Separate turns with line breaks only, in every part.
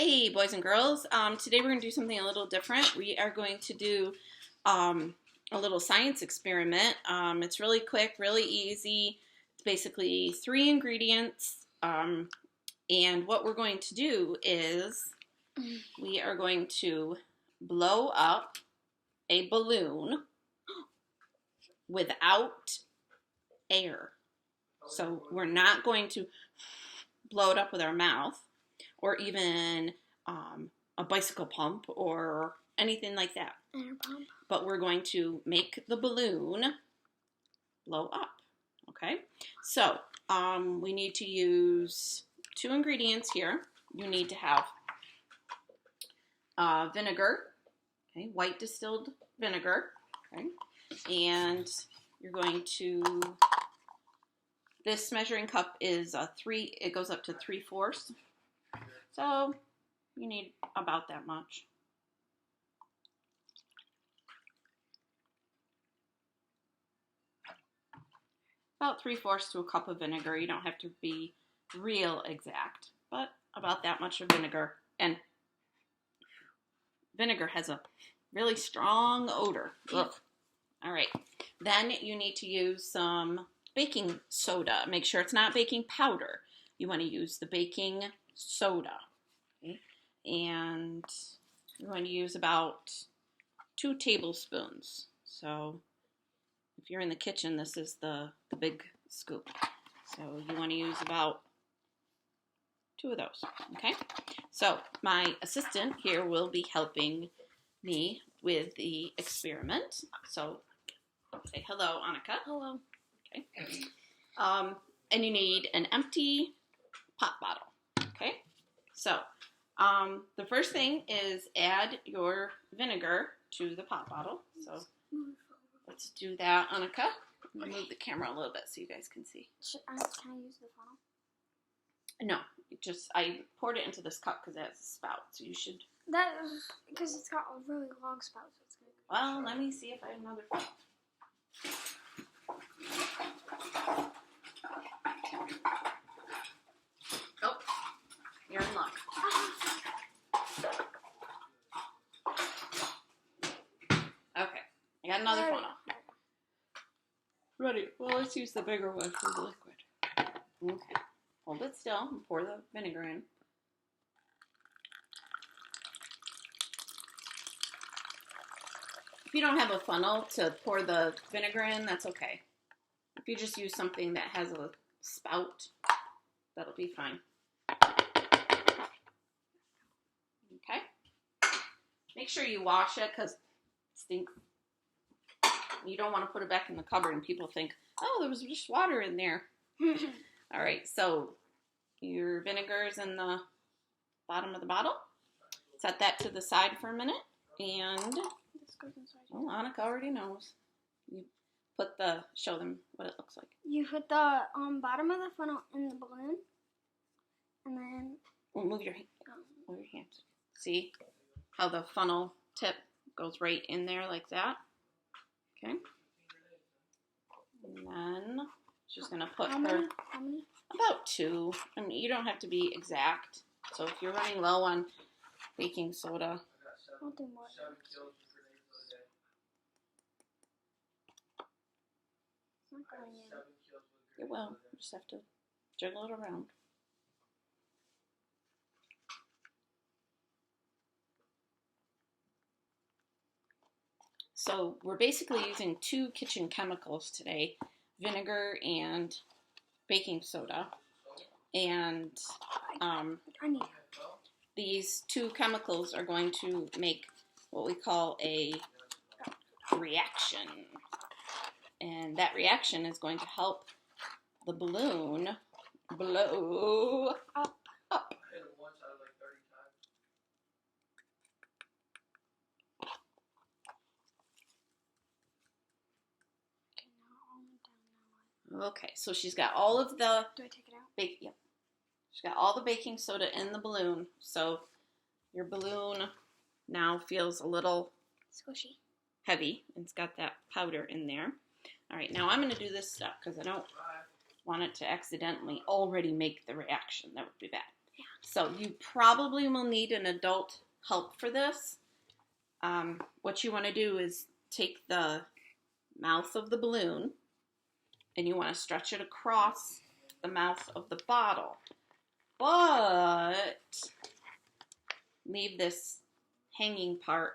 Hey, boys and girls. Today we're going to do something a little different. We are going to do a little science experiment. It's really quick, really easy. It's basically 3 ingredients. And what we're going to do is we are going to blow up a balloon without air. So we're not going to blow it up with our mouth, or even a bicycle pump or anything like that.
Air pump.
But we're going to make the balloon blow up, okay? So we need to use 2 ingredients here. You need to have vinegar, okay, white distilled vinegar, okay? And you're going to, this measuring cup is it goes up to 3/4. So you need about that much. About 3/4 to a cup of vinegar. You don't have to be real exact, but about that much of vinegar. And vinegar has a really strong odor. Ugh. All right. Then you need to use some baking soda. Make sure it's not baking powder. You want to use the baking soda. Okay? And you're going to use about 2 tablespoons. So if you're in the kitchen, this is the big scoop. So you want to use about 2 of those. Okay? So my assistant here will be helping me with the experiment. So say hello, Annika.
Hello.
Okay. And you need an empty pop bottle. Okay. So the first thing is add your vinegar to the pop bottle. So let's do that, Annika. I'm gonna move the camera a little bit so you guys can see.
Can I use the funnel?
No, I poured it into this cup because it has a spout. So you should.
That because it's got a really long spout, so it's good.
Well, let me see if I have another funnel. Oh, you're in luck. Okay, I got another funnel. Ready? Well, let's use the bigger one for the liquid. Okay, hold it still and pour the vinegar in. If you don't have a funnel to pour the vinegar in, that's okay. If you just use something that has a spout, that'll be fine. Okay? Make sure you wash it because it stinks. You don't want to put it back in the cupboard and people think, oh, there was just water in there. All right, so your vinegar is in the bottom of the bottle. Set that to the side for a minute. And, oh, Annika already knows. You show them what it looks like.
You put the bottom of the funnel in the balloon, and then...
Well, move your hands. See how the funnel tip goes right in there like that? Okay. And then she's going to put
How many?
about 2. I mean, you don't have to be exact. So if you're running low on baking soda,
I'll do more. It's not going in.
it will. You just have to jiggle it around. So we're basically using 2 kitchen chemicals today, vinegar and baking soda. And these 2 chemicals are going to make what we call a reaction. And that reaction is going to help the balloon blow up. Okay, so she's got all of the...
Do I take it out?
Yep. She's got all the baking soda in the balloon. So your balloon now feels a little...
squishy.
Heavy. It's got that powder in there. All right, now I'm going to do this stuff because I don't want it to accidentally already make the reaction. That would be bad.
Yeah.
So you probably will need an adult help for this. What you want to do is take the mouth of the balloon and you want to stretch it across the mouth of the bottle. But leave this hanging part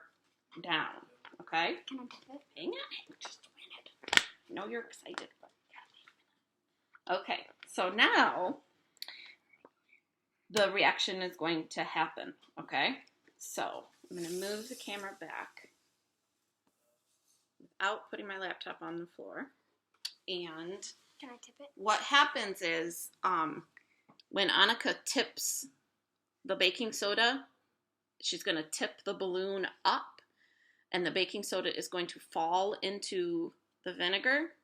down, okay?
Can I tip it?
Hang on, just a minute. I know you're excited, but okay, so now the reaction is going to happen, okay? So I'm going to move the camera back without putting my laptop on the floor. And
Can I tip it?
what happens is when Annika tips the baking soda, she's going to tip the balloon up, and the baking soda is going to fall into the vinegar.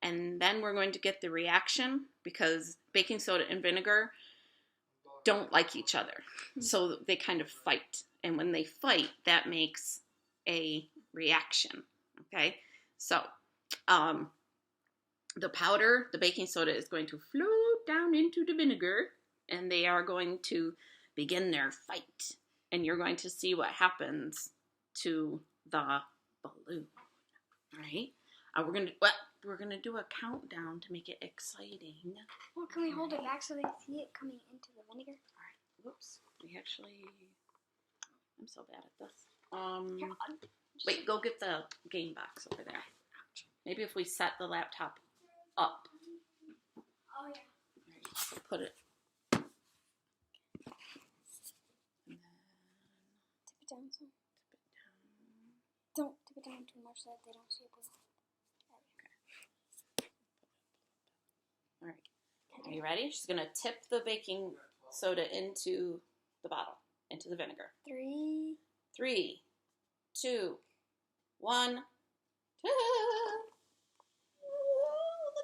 And then we're going to get the reaction because baking soda and vinegar don't like each other. So they kind of fight. And when they fight, that makes a reaction. Okay? So the powder, the baking soda, is going to float down into the vinegar, and they are going to begin their fight. And you're going to see what happens to the balloon. All right? We're gonna do a countdown to make it exciting.
Well, can we hold it back so they see it coming into the vinegar?
All right. Whoops. I'm so bad at this.
Here,
Wait, go get the game box over there. Maybe if we set the laptop up.
Oh, yeah.
All right, put it. And then
Tip it down some.
tip it down.
Don't tip it down too much so that they don't see it.
All right. Are you ready? She's going to tip the baking soda into the bottle, into the vinegar.
3.
3, 2, 1. Look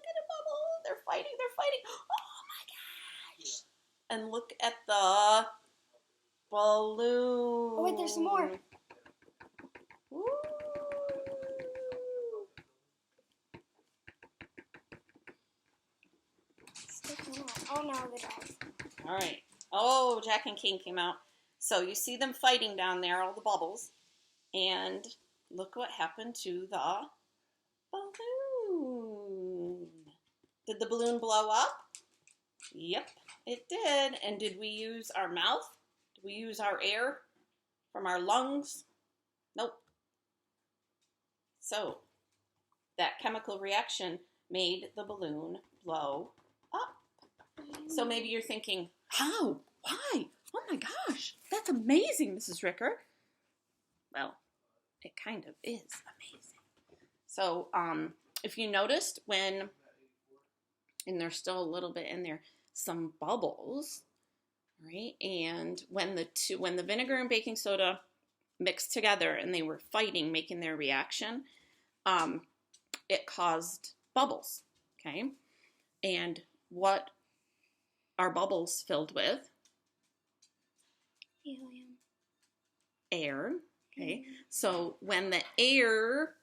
at the bubble. They're fighting. Oh my gosh. And look at the balloon.
Oh, wait, there's some more.
Woo.
Oh, no, the dogs.
All right. Oh, Jack and King came out. So you see them fighting down there, all the bubbles. And look what happened to the balloon. Did the balloon blow up? Yep, it did. And did we use our mouth? Did we use our air from our lungs? Nope. So that chemical reaction made the balloon blow up. So maybe you're thinking, how? Why? Oh my gosh, that's amazing, Mrs. Ricker. Well, it kind of is amazing. So if you noticed and there's still a little bit in there, some bubbles, right? And when the vinegar and baking soda mixed together and they were fighting, making their reaction, it caused bubbles, okay? And what are bubbles filled with?
Helium.
Air, okay? So when the air,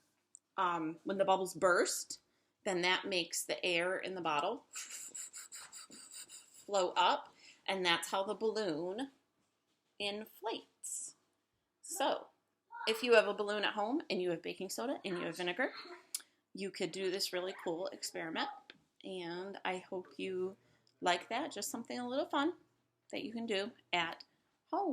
when the bubbles burst, then that makes the air in the bottle flow up, and that's how the balloon inflates. So if you have a balloon at home and you have baking soda and you have vinegar, you could do this really cool experiment, and I hope you like that. Just something a little fun that you can do at